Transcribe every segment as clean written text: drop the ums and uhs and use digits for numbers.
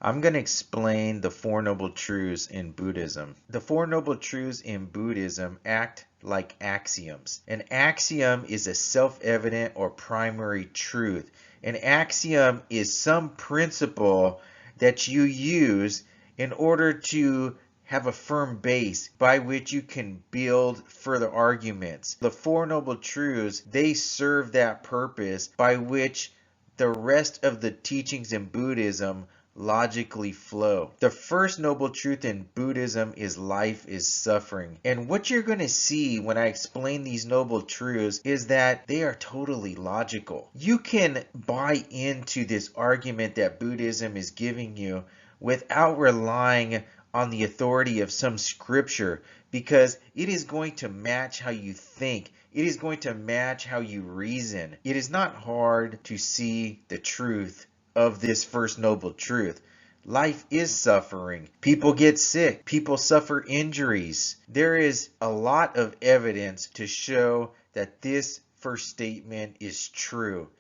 I'm going to explain the Four Noble Truths in Buddhism. The Four Noble Truths in Buddhism act like axioms. An axiom is a self-evident or primary truth. An axiom is some principle that you use in order to have a firm base by which you can build further arguments. The Four Noble Truths, they serve that purpose by which the rest of the teachings in Buddhism logically flow. The first noble truth in Buddhism is life is suffering. And what you're going to see when I explain these noble truths is that they are totally logical. You can buy into this argument that Buddhism is giving you without relying on the authority of some scripture, because it is going to match how you think. It is going to match how you reason. It is not hard to see the truth of this first noble truth. Life is suffering. People get sick. People suffer injuries. There is a lot of evidence to show that this first statement is true.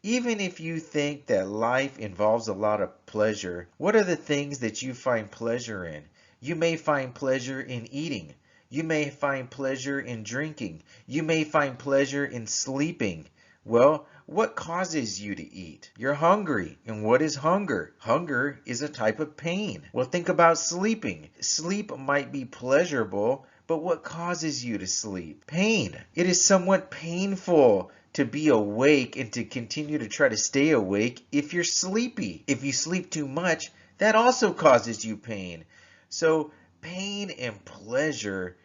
Even if you think that life involves a lot of pleasure, what are the things that you find pleasure in? You may find pleasure in eating. You may find pleasure in drinking. You may find pleasure in sleeping. Well, what causes you to eat? You're hungry. And what is hunger? Hunger is a type of pain. Well, think about sleeping. Sleep might be pleasurable, but what causes you to sleep? Pain. It is somewhat painful to be awake and to continue to try to stay awake if you're sleepy. If you sleep too much, that also causes you pain. So pain and pleasure,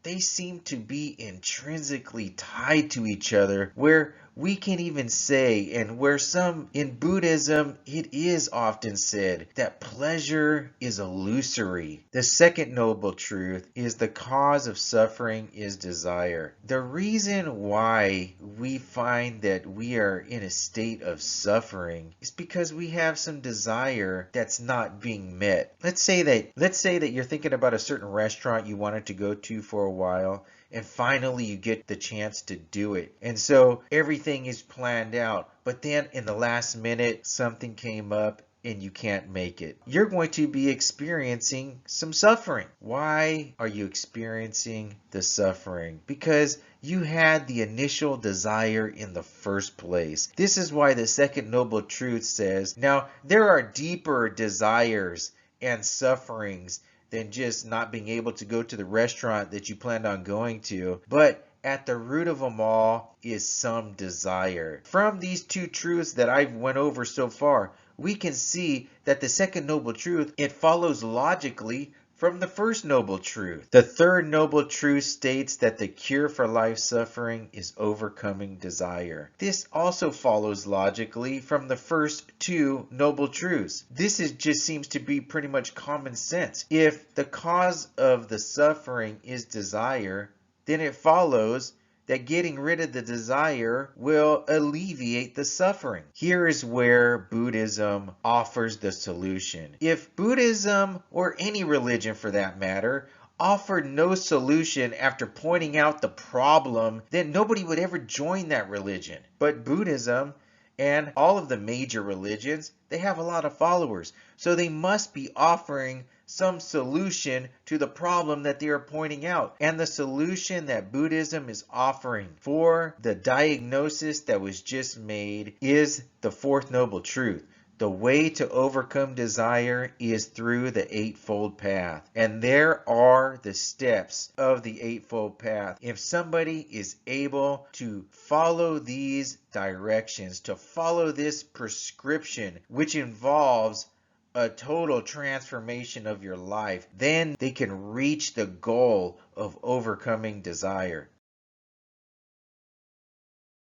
they seem to be intrinsically tied to each other, where we can even say, and where some in Buddhism, it is often said that pleasure is illusory. The second noble truth is the cause of suffering is desire. The reason why we find that we are in a state of suffering is because we have some desire that's not being met. Let's say that you're thinking about a certain restaurant you wanted to go to for a while, and finally you get the chance to do it. And so everything is planned out, but then in the last minute something came up and you can't make it. You're going to be experiencing some suffering. Why are you experiencing the suffering? Because you had the initial desire in the first place. This is why the second noble truth says, now there are deeper desires and sufferings than just not being able to go to the restaurant that you planned on going to. But at the root of them all is some desire. From these two truths that I've went over so far, we can see that the second noble truth, it follows logically from the first noble truth. The third noble truth states that the cure for life suffering is overcoming desire. This also follows logically from the first two noble truths. Just seems to be pretty much common sense. If the cause of the suffering is desire, then it follows that getting rid of the desire will alleviate the suffering. Here is where Buddhism offers the solution. If Buddhism, or any religion for that matter, offered no solution after pointing out the problem, then nobody would ever join that religion. But Buddhism and all of the major religions, they have a lot of followers. So they must be offering some solution to the problem that they are pointing out. And the solution that Buddhism is offering for the diagnosis that was just made is the fourth noble truth. The way to overcome desire is through the Eightfold Path. And there are the steps of the Eightfold Path. If somebody is able to follow these directions, to follow this prescription, which involves a total transformation of your life, then they can reach the goal of overcoming desire.